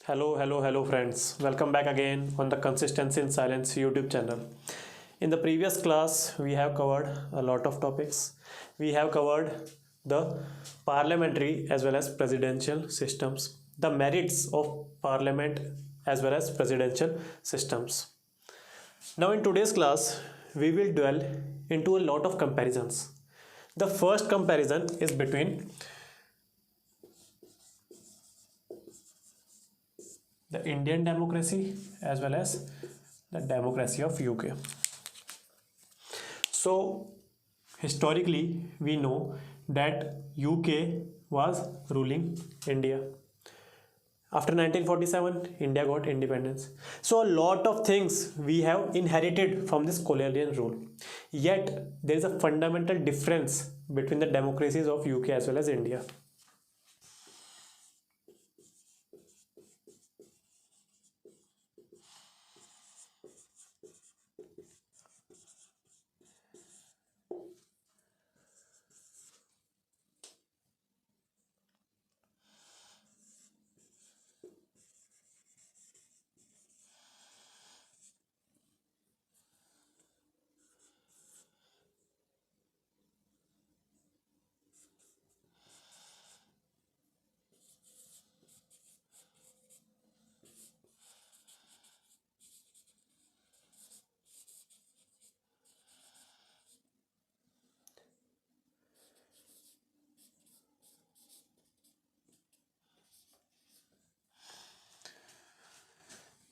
Hello, friends. Welcome back again on the Consistency in Silence YouTube channel. In the previous class, we have covered a lot of topics. We have covered the parliamentary as well as presidential systems, the merits of parliament as well as presidential systems. Now, in today's class, we will dwell into a lot of comparisons. The first comparison is between the Indian democracy as well as the democracy of UK. So historically we know that UK was ruling India. After 1947 India got independence. So a lot of things we have inherited from this colonial rule. Yet there is a fundamental difference between the democracies of UK as well as India.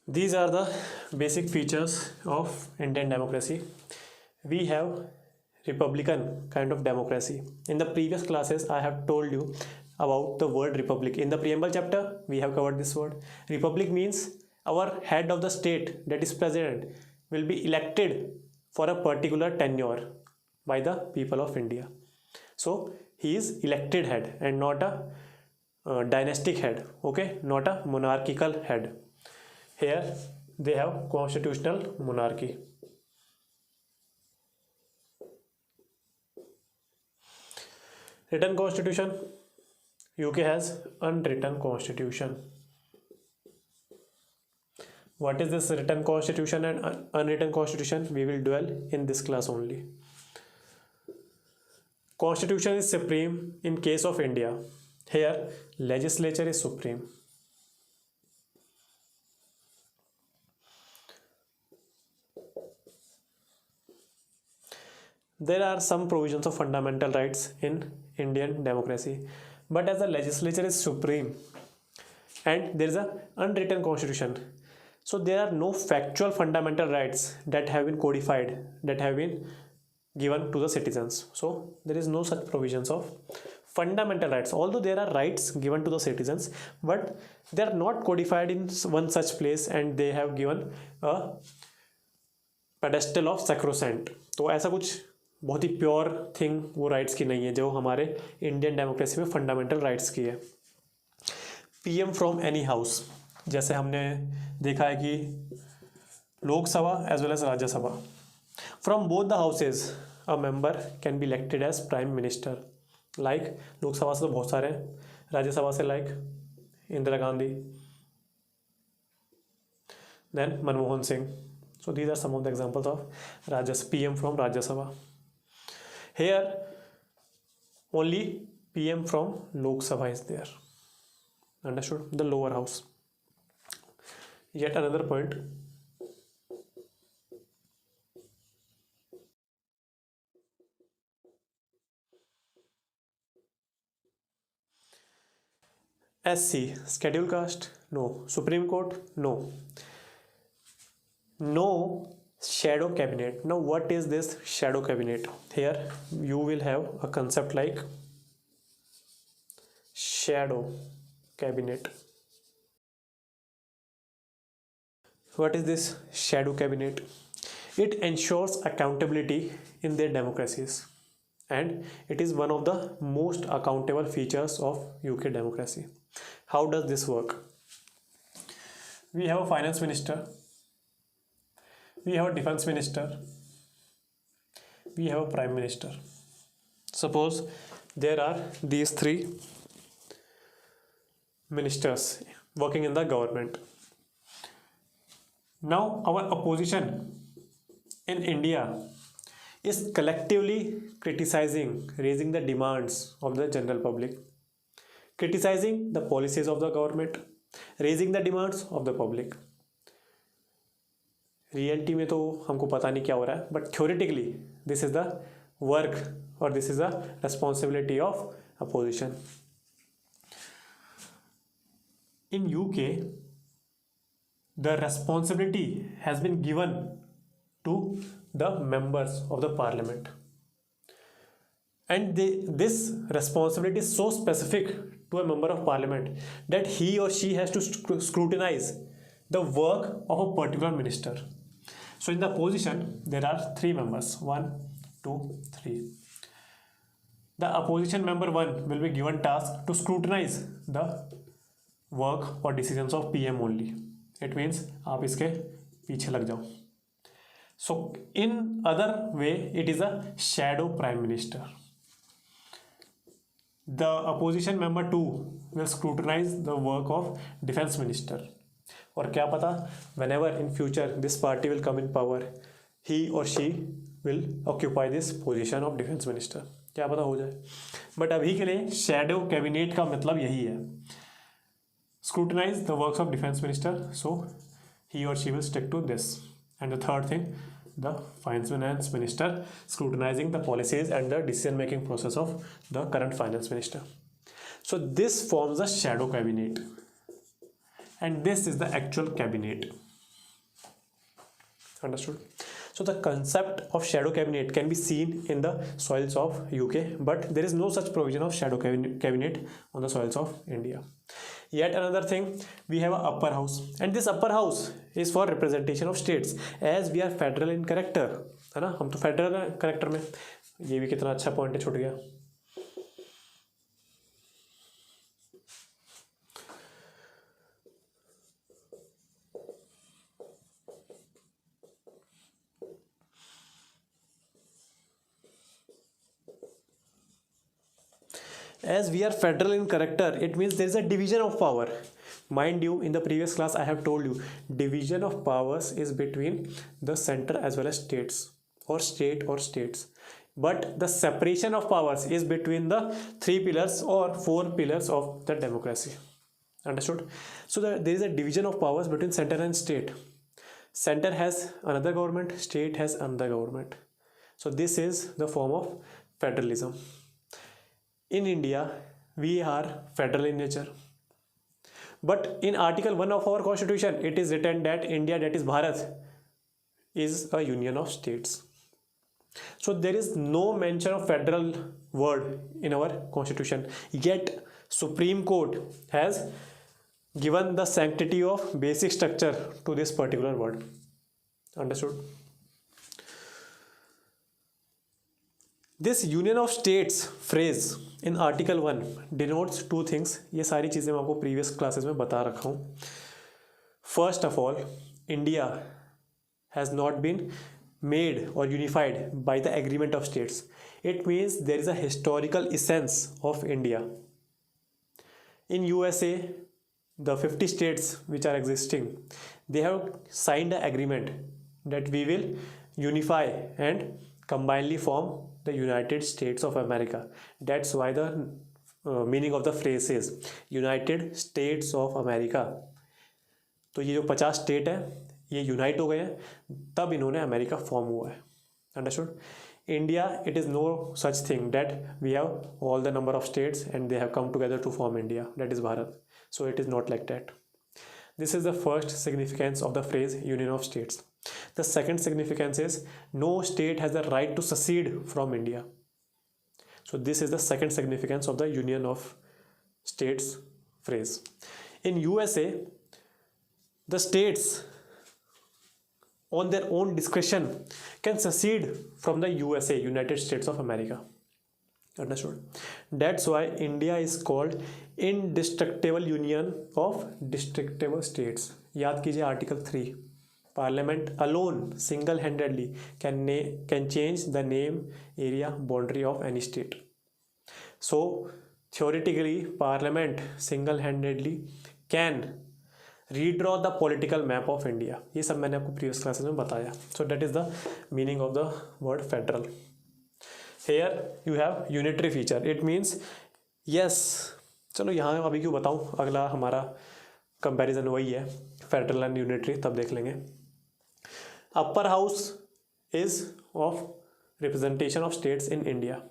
These are the basic features of Indian democracy. We have republican kind of democracy. In the previous classes, I have told you about the word republic. In the preamble chapter, we have covered this word. Republic means our head of the state, that is president, will be elected for a particular tenure by the people of India. So he is elected head and not a dynastic head, okay, not a monarchical head. Here they have constitutional monarchy. Written constitution. UK has unwritten constitution. What is this written constitution and unwritten constitution? We will dwell in this class only. Constitution is supreme in case of India. Here legislature is supreme. There are some provisions of fundamental rights in Indian democracy, but as the legislature is supreme and there is an unwritten constitution, so there are no factual fundamental rights that have been codified, that have been given to the citizens. So there is no such provisions of fundamental rights, although there are rights given to the citizens, but they are not codified in one such place and they have given a pedestal of sacrosanct. तो ऐसा कुछ बहुत ही pure thing वो rights की नहीं है जो हमारे इंडियन डेमोक्रेसी में फंडामेंटल राइट्स की है. पीएम फ्रॉम एनी हाउस, जैसे हमने देखा है कि Lok Sabha as well as Rajya Sabha, from both the houses a member can be elected as prime minister. Like Lok Sabha से तो बहुत सारे हैं, राज्यसभा से like Indira Gandhi, then Manmohan Singh. So these are some of the examples of PM from Rajya Sabha. Here only PM from Lok Sabha is there. Understood? The lower house. Yet another point. SC, schedule caste? No. Supreme Court? No. No shadow cabinet. Now what is this shadow cabinet? Here you will have a concept like shadow cabinet. What is this shadow cabinet? It ensures accountability in their democracies and it is one of the most accountable features of UK democracy. How does this work? We have a finance minister, we have a defense minister, we have a prime minister. Suppose there are these three ministers working in the government. Now, our opposition in India is collectively criticizing, raising the demands of the general public, criticizing the policies of the government, raising the demands of the public. Reality में तो हमको पता नहीं क्या हो रहा है, but theoretically this is the work और this is the responsibility of opposition. In UK, the responsibility has been given to the members of the parliament, and this responsibility is so specific to a member of parliament that he or she has to scrutinize the work of a particular minister. So in the opposition there are 3 members, 1 2 3. The opposition member 1 will be given task to scrutinize the work or decisions of PM only. It means आप इसके पीछे लग जाओ. So in other way it is a shadow prime minister. The opposition member 2 will scrutinize the work of defense minister. और क्या पता whenever in future this party will come in power, he or she will occupy this position of defense minister. क्या पता हो जाए. But अभी के लिए shadow cabinet का मतलब यही है. Scrutinize the works of defense minister, so he or she will stick to this. And the third thing, the finance minister scrutinizing the policies and the decision making process of the current finance minister. So this forms the shadow cabinet, and this is the actual cabinet. Understood? So the concept of shadow cabinet can be seen in the soils of UK, but there is no such provision of shadow cabinet on the soils of India. Yet another thing, we have an upper house, and this upper house is for representation of states, as we are federal in character, है ना. हम तो federal character में. ये भी कितना अच्छा point है, छूट गया. As we are federal in character, it means there is a division of power. Mind you, in the previous class I have told you, division of powers is between the center as well as states, or state or states. But the separation of powers is between the 3 pillars or 4 pillars of the democracy. Understood? So there is a division of powers between center and state. Center has another government, state has another government. So this is the form of federalism. In India, we are federal in nature, but in Article 1 of our Constitution, it is written that India, that is Bharat, is a union of states. So there is no mention of federal word in our Constitution. Yet Supreme Court has given the sanctity of basic structure to this particular word. Understood? This union of states phrase in Article 1 denotes 2 things. ये सारी चीज़ें मैं आपको previous classes में बता रखा हूँ. First of all, India has not been made or unified by the agreement of states. It means there is a historical essence of India. In USA, the 50 states which are existing, they have signed an agreement that we will unify and combinedly form the United States of America. That's why the meaning of the phrase is United States of America. तो ये जो 50 state है ये unite हो गए हैं, तब इन्होंने अमेरिका फॉर्म हुआ है. Understood? India, it is no such thing that we have all the number of states and they have come together to form India, that is Bharat. So it is not like that. This is the first significance of the phrase union of states. The second significance is no state has the right to secede from India. So this is the second significance of the union of states phrase. In USA, the states on their own discretion can secede from the USA, United States of America. Understood? That's why India is called indestructible union of destructible states. याद कीजिए Article 3. Parliament alone single-handedly can change the name, area, boundary of any state. So theoretically, Parliament single-handedly can redraw the political map of India, ये सब मैंने आपको previous classes में बताया. So that is the meaning of the word federal. Here you have unitary feature, it means yes. चलो यहाँ अभी क्यों बताऊँ, अगला हमारा कंपैरिजन वही है, फेडरल एंड यूनिटरी, तब देख लेंगे. Upper house is of representation of states in India.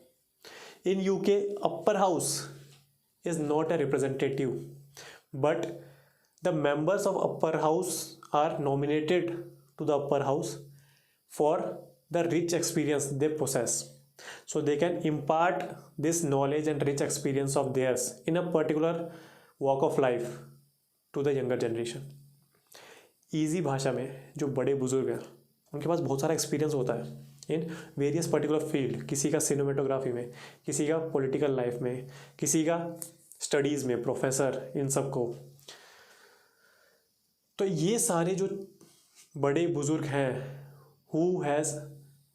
In UK upper house is not a representative, but the members of upper house are nominated to the upper house for the rich experience they possess, so they can impart this knowledge and rich experience of theirs in a particular walk of life to the younger generation. Easy भाषा में जो बड़े बुजुर्ग हैं उनके पास बहुत सारा experience होता है इन वेरियस पर्टिकुलर फील्ड, किसी का सिनेमेटोग्राफी में, किसी का पॉलिटिकल लाइफ में, किसी का स्टडीज़ में, प्रोफेसर, इन सब को. तो ये सारे जो बड़े बुजुर्ग हैं who has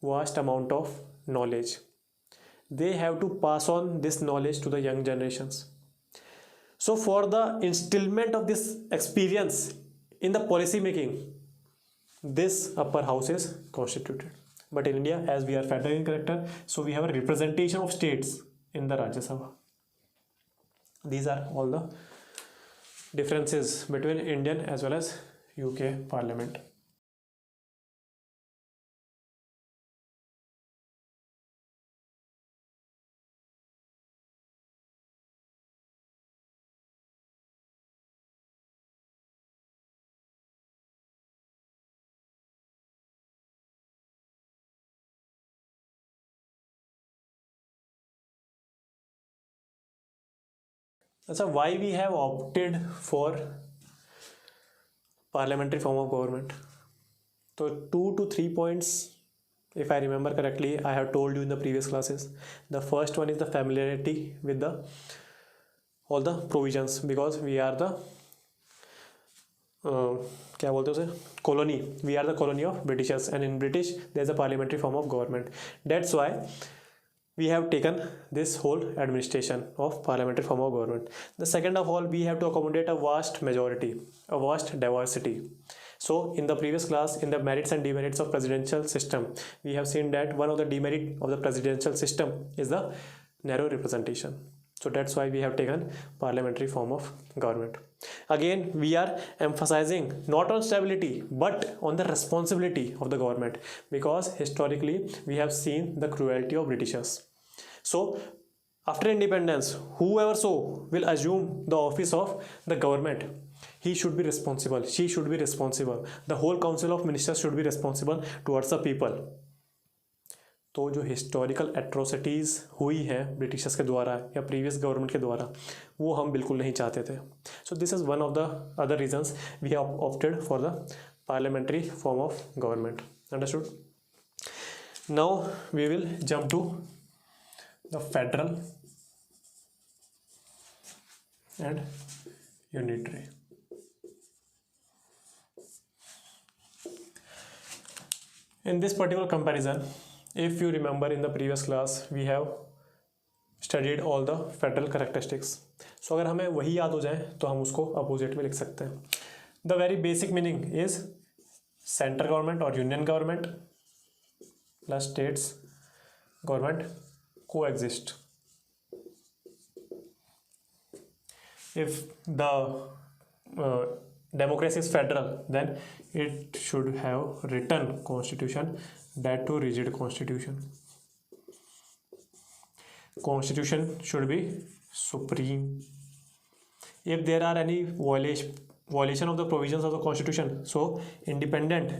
vast amount of knowledge, they have to pass on this knowledge to the young generations. So for the instilment of this experience in the policy making, this upper house is constituted. But in India, as we are federal in character, so we have a representation of states in the Rajya Sabha. These are all the differences between Indian as well as UK Parliament. अच्छा, why we have opted for parliamentary form of government. तो 2 to 3 points, if I remember correctly, I have told you in the previous classes. The first one is the familiarity with the all the provisions, because we are the क्या बोलते हैं उसे, colony. We are the colony of Britishers and in British there is a parliamentary form of government. That's why we have taken this whole administration of parliamentary form of government. The second of all, we have to accommodate a vast majority, a vast diversity. So in the previous class, in the merits and demerits of presidential system, we have seen that one of the demerit of the presidential system is the narrow representation. So that's why we have taken parliamentary form of government. Again, we are emphasizing not on stability but on the responsibility of the government, because historically we have seen the cruelty of Britishers. So after independence, whoever so will assume the office of the government, he should be responsible, she should be responsible, the whole council of ministers should be responsible towards the people. तो जो historical atrocities हुई हैं Britishers के द्वारा या previous government के द्वारा, वो हम बिल्कुल नहीं चाहते थे. So this is one of the other reasons we have opted for the parliamentary form of government. Understood. Now we will jump to the federal and unitary. In this particular comparison, if you remember in the previous class, we have studied all the federal characteristics. So अगर हमें वही याद हो जाए तो हम उसको opposite में लिख सकते हैं. The very basic meaning is central government or union government plus states government coexist. If the democracy is federal, then it should have written constitution, that too rigid constitution. Constitution should be supreme. If there are any violation of the provisions of the constitution, so independent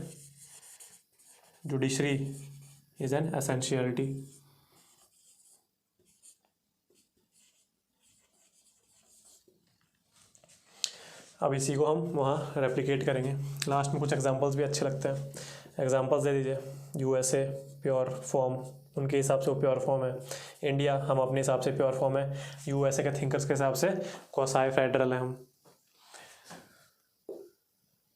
judiciary is an essentiality. अब इसी को हम वहाँ replicate करेंगे. Last में कुछ examples भी अच्छे लगते हैं. एग्जांपल्स दे दीजिए. यूएसए प्योर फॉर्म, उनके हिसाब से वो प्योर फॉर्म है. इंडिया हम अपने हिसाब से प्योर फॉर्म है. यूएसए के थिंकर्स के हिसाब से क्वासी फेडरल है हम.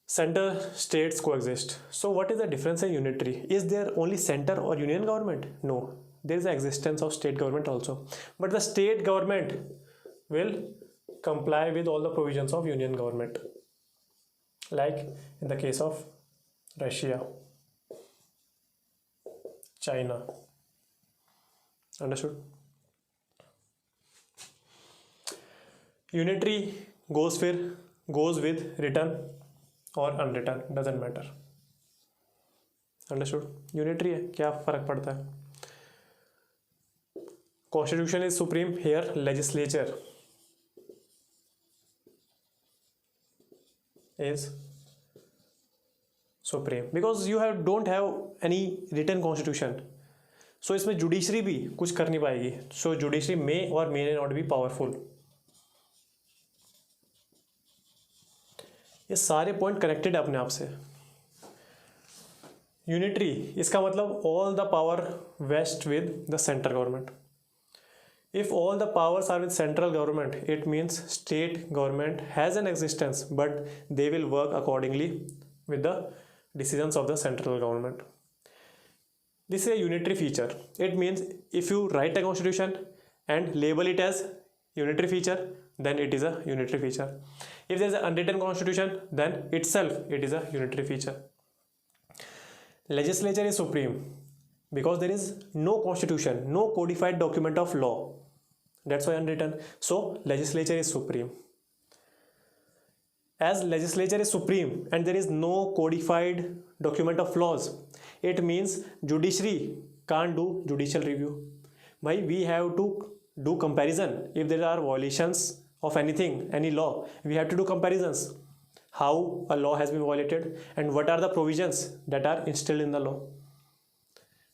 सेंटर स्टेट्स को exist. So what is the difference in unitary? Is there only centre और union government? No, there is the existence of state government also, but the state government will comply with all the provisions of union government. like in the case of Russia, China. Understood? Unitary goes with written or unwritten, doesn't matter. Understood? Unitary है, क्या फर्क पड़ता है? Constitution is supreme. Here legislature is supreme because you don't have any written constitution. So इसमें judiciary भी कुछ कर नहीं पाएगी. So judiciary may or may not be powerful. ये सारे पॉइंट कनेक्टेड है अपने आप से. यूनिटरी इसका मतलब all the power vest with the central government. If all the powers are with central government, it means state government has an existence, but they will work accordingly with the decisions of the central government. This is a unitary feature. It means if you write a constitution and label it as unitary feature, then it is a unitary feature. If there is an unwritten constitution, then itself it is a unitary feature. Legislature is supreme because there is no constitution, no codified document of law. That's why unwritten. So legislature is supreme. As legislature is supreme and there is no codified document of laws, it means judiciary can't do judicial review. Why? We have to do comparison. If there are violations of anything, any law, we have to do comparisons. How a law has been violated and what are the provisions that are instilled in the law.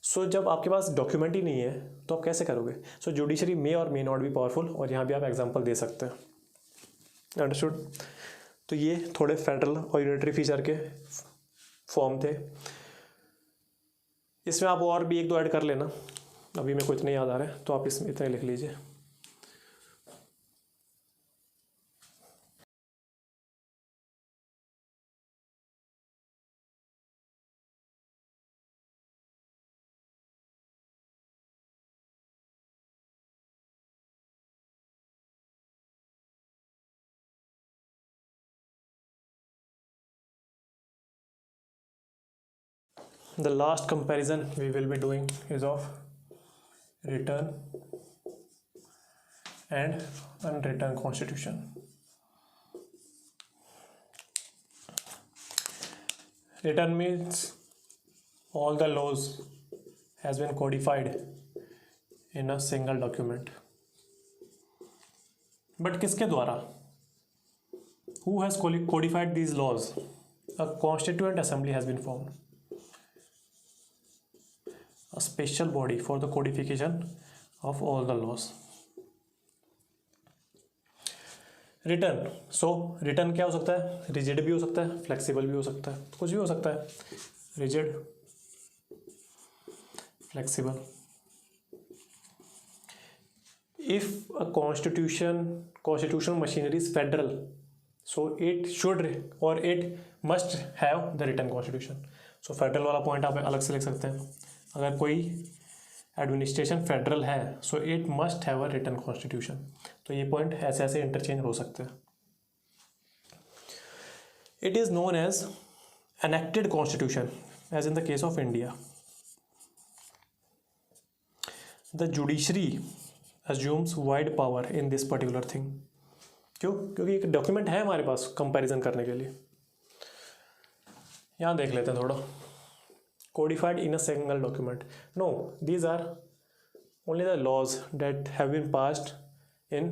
सो जब आपके पास document ही नहीं है तो आप कैसे करोगे. सो judiciary मे और may not be powerful, और यहाँ भी आप एग्जांपल दे सकते हैं. अंडरस्टूड. तो ये थोड़े फेडरल और यूनिटरी फीचर के फॉर्म थे. इसमें आप और भी एक दो ऐड कर लेना, अभी मेरे को इतने याद आ रहे हैं, तो आप इसमें इतने लिख लीजिए. The last comparison we will be doing is of written and unwritten constitution. Written means all the laws has been codified in a single document. But किसके द्वारा? Who has codified these laws? A constituent assembly has been formed. A special body for the codification of all the laws. Written. So written क्या हो सकता है? Rigid भी हो सकता है, flexible भी हो सकता है, कुछ भी हो सकता है. Rigid, flexible. If a constitutional machinery is federal, so it should or it must have the written constitution. So federal वाला point आप अलग से लिख सकते हैं. अगर कोई एडमिनिस्ट्रेशन फेडरल है, so it must have a written constitution. तो ये पॉइंट ऐसे ऐसे इंटरचेंज हो सकते हैं. It is known as enacted constitution as in the case of India. The judiciary assumes wide power in this particular thing. क्यों? क्योंकि एक डॉक्यूमेंट है हमारे पास कंपैरिजन करने के लिए. यहाँ देख लेते हैं थोड़ा. Codified in a single document. No, these are only the laws that have been passed in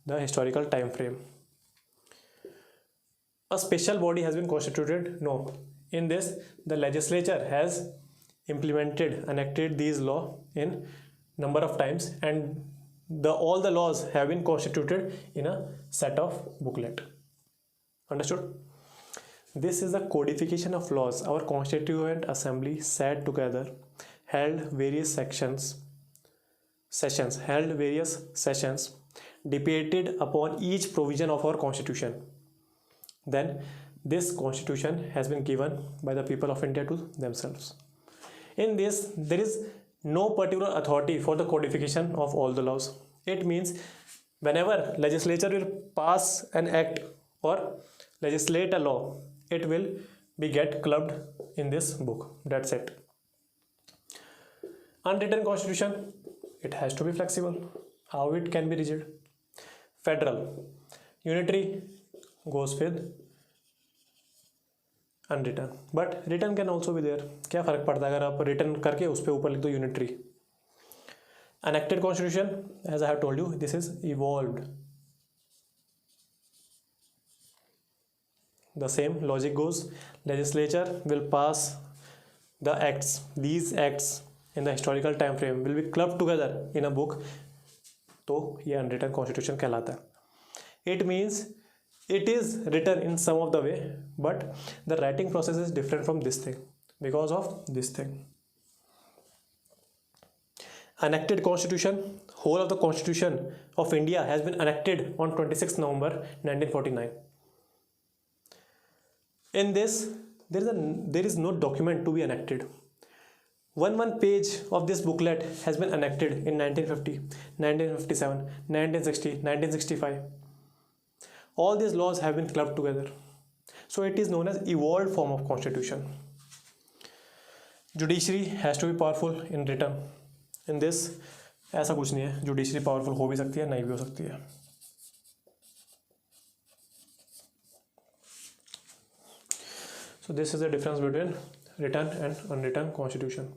the historical time frame. A special body has been constituted. No, in this the legislature has implemented, enacted these law in number of times, and all the laws have been constituted in a set of booklet. Understood? This is the codification of laws. Our constituent assembly sat together, held various sessions, debated upon each provision of our constitution. Then this constitution has been given by the people of India to themselves. In this, there is no particular authority for the codification of all the laws. It means whenever legislature will pass an act or legislate a law, it will be get clubbed in this book. That's it. Unwritten constitution, it has to be flexible. How it can be rigid? Federal, unitary goes with unreturned, but return can also भी there. क्या फ़र्क पड़ता है अगर आप return करके उस पर ऊपर लिख दो unitary. Enacted constitution, as I have told you, this is evolved. The same logic goes, legislature will pass the acts, these acts in the historical time frame will be club together in a book. तो ये unwritten constitution कहलाता है. It means it is written in some of the way, but the writing process is different from this thing because of this thing. Enacted constitution, whole of the constitution of India has been enacted on 26th November 1949. In this there is no document to be enacted. One page of this booklet has been enacted in 1950, 1957, 1960, 1965. All these laws have been clubbed together, so it is known as evolved form of constitution. Judiciary has to be powerful in written. In this ऐसा कुछ नहीं है, judiciary powerful हो भी सकती है, नहीं भी हो सकती है. So this is the difference between written and unwritten constitution.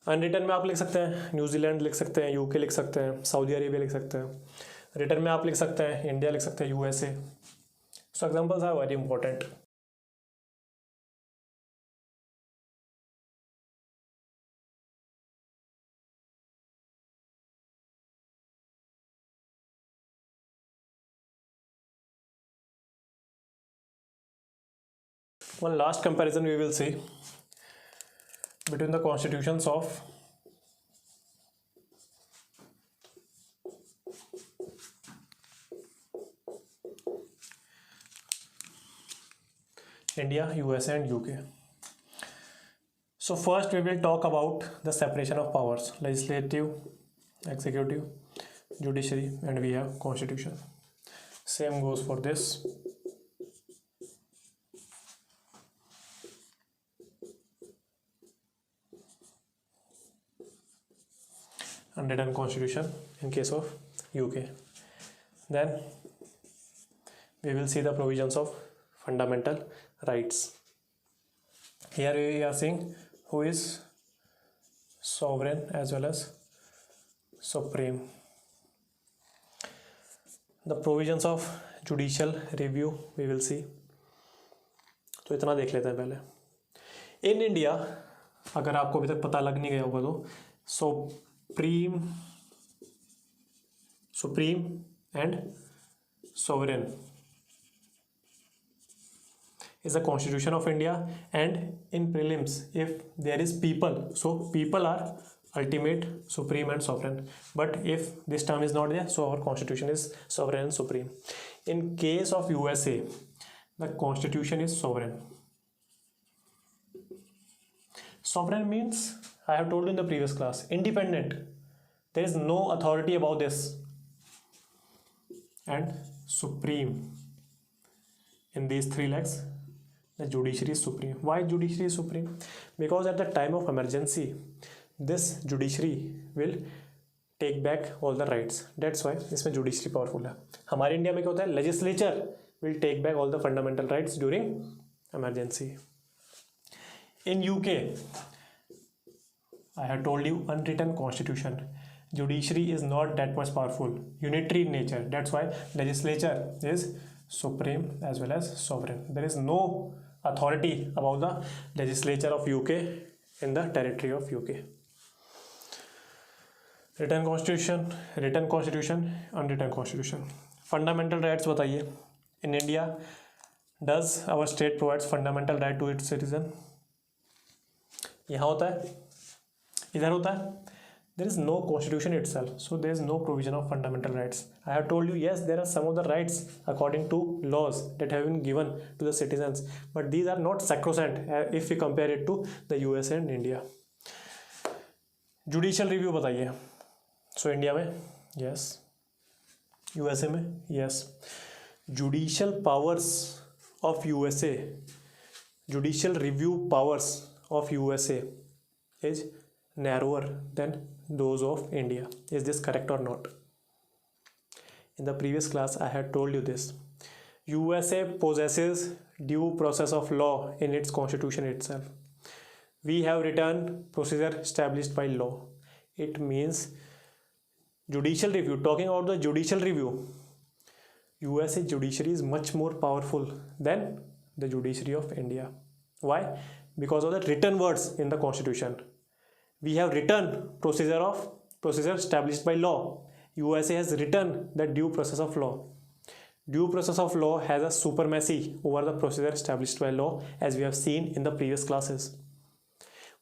Unwritten में आप लिख सकते हैं न्यूजीलैंड लिख सकते हैं, यूके लिख सकते हैं, सऊदी अरेबिया लिख सकते हैं. रिटर्न में आप लिख सकते हैं इंडिया लिख सकते हैं, USA. So examples are very important. One last comparison we will see between the constitutions of India, USA and UK. So first we will talk about the separation of powers: legislative, executive, judiciary, and we have constitution. Same goes for this. Unwritten constitution in case of UK. Then we will see the provisions of fundamental rights. Here we are seeing who is sovereign as well as supreme. The provisions of judicial review we will see. तो इतना देख लेते हैं पहले. In India, अगर आपको अभी तक पता लग नहीं गया होगा तो supreme and sovereign is the constitution of India. And in prelims, if there is people, so people are ultimate, supreme and sovereign. But if this term is not there, so our constitution is sovereign and supreme. In case of USA, the constitution is sovereign. Sovereign means, I have told you in the previous class, independent. There is no authority about this. And supreme. In these three legs, the judiciary is supreme. Why judiciary is supreme? Because at the time of emergency, this judiciary will take back all the rights. That's why इसमें judiciary powerful है. हमारे India में क्या होता है? Legislature will take back all the fundamental rights during emergency. In UK, I have told you unwritten constitution. Judiciary is not that much powerful, unitary in nature. That's why legislature is supreme as well as sovereign. There is no authority about the legislature of UK in the territory of UK. Written constitution, unwritten constitution. Fundamental rights बताइए. In India, does our state provides fundamental right to its citizen? यहाँ होता है, इधर होता है. There is no constitution itself, so there is no provision of fundamental rights. I have told you, yes, there are some of the rights according to laws that have been given to the citizens, but these are not sacrosanct if we compare it to the USA and India. Judicial review बताइए. So India में yes, USA में yes. Judicial powers of USA, judicial review powers of USA is narrower than those of India. Is this correct or not? In the previous class I had told you this. USA possesses due process of law in its constitution itself. We have written procedure established by law. It means judicial review. Talking about the judicial review, USA judiciary is much more powerful than the judiciary of India. Why? Because of the written words in the constitution. We have written procedure established by law. USA has written the due process of law. Due process of law has a supremacy over the procedure established by law, as we have seen in the previous classes.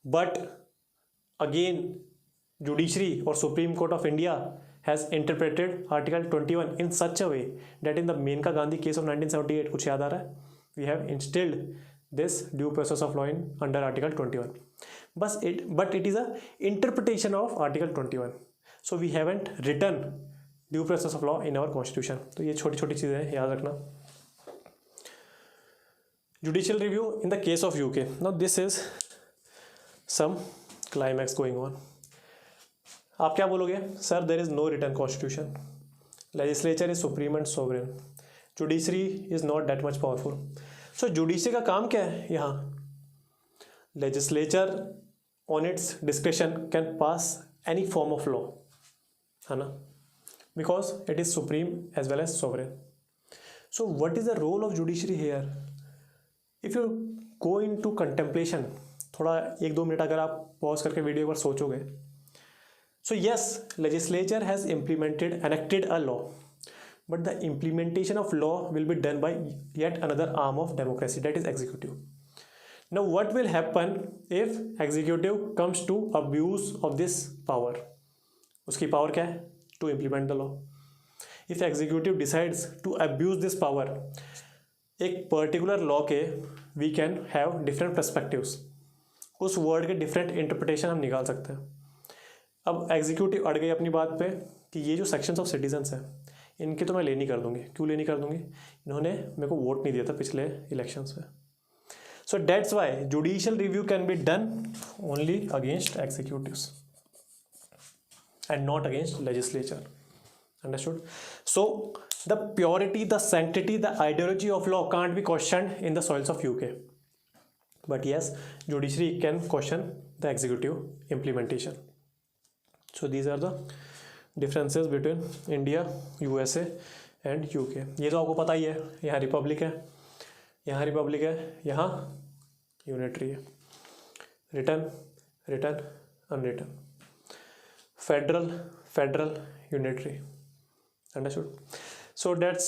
But again, judiciary or Supreme Court of India has interpreted Article 21 in such a way that in the Menka Gandhi case of 1978, कुछ याद आ रहा है, we have instilled this due process of law in under Article 21. But it is a interpretation of Article 21. So we haven't written due process of law in our constitution. तो ये छोटी छोटी चीज़ें हैं, याद रखना. Judicial review in the case of UK. Now this is some climax going on. आप क्या बोलोगे? Sir, there is no written constitution, legislature is supreme and sovereign, judiciary is not that much powerful. So judiciary का काम क्या है? यहाँ legislature on its description can pass any form of law, है ना, because it is supreme as well as sovereign. So what is the role of judiciary here? If you go into contemplation, थोड़ा 1-2 minute अगर आप pause करके video पर सोचोगे. So yes, legislature has enacted a law, but the implementation of law will be done by yet another arm of democracy, that is executive. Now what will happen if executive comes to abuse of this power? उसकी power क्या है? To implement the law. If executive decides to abuse this power, एक particular law के we can have different perspectives. उस word के different interpretation हम निकाल सकते हैं. अब एग्जीक्यूटिव अड़ गई अपनी बात पे कि ये जो सेक्शंस ऑफ सिटीजन्स हैं इनकी तो मैं लेनी कर दूंगी. क्यों लेनी कर दूंगी? इन्होंने मेरे को वोट नहीं दिया था पिछले इलेक्शंस में. So that's why judicial review can be done only against executives and not against legislature. Understood? So the purity, the sanctity, the ideology of law can't be question in the soils of UK, but yes judiciary can question the executive implementation. So these are the differences between India, USA and UK. ये तो आपको पता ही है. यहाँ Republic है, यहाँ Republic है, यहाँ यूनिटरी है. Return unwritten, federal unitary. Understood? So that's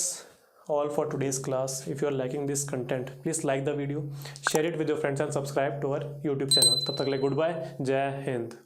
all for today's class. If you are liking this content, please like the video, share it with your friends and subscribe to our YouTube channel. तब तक के लिए good bye, जय हिंद.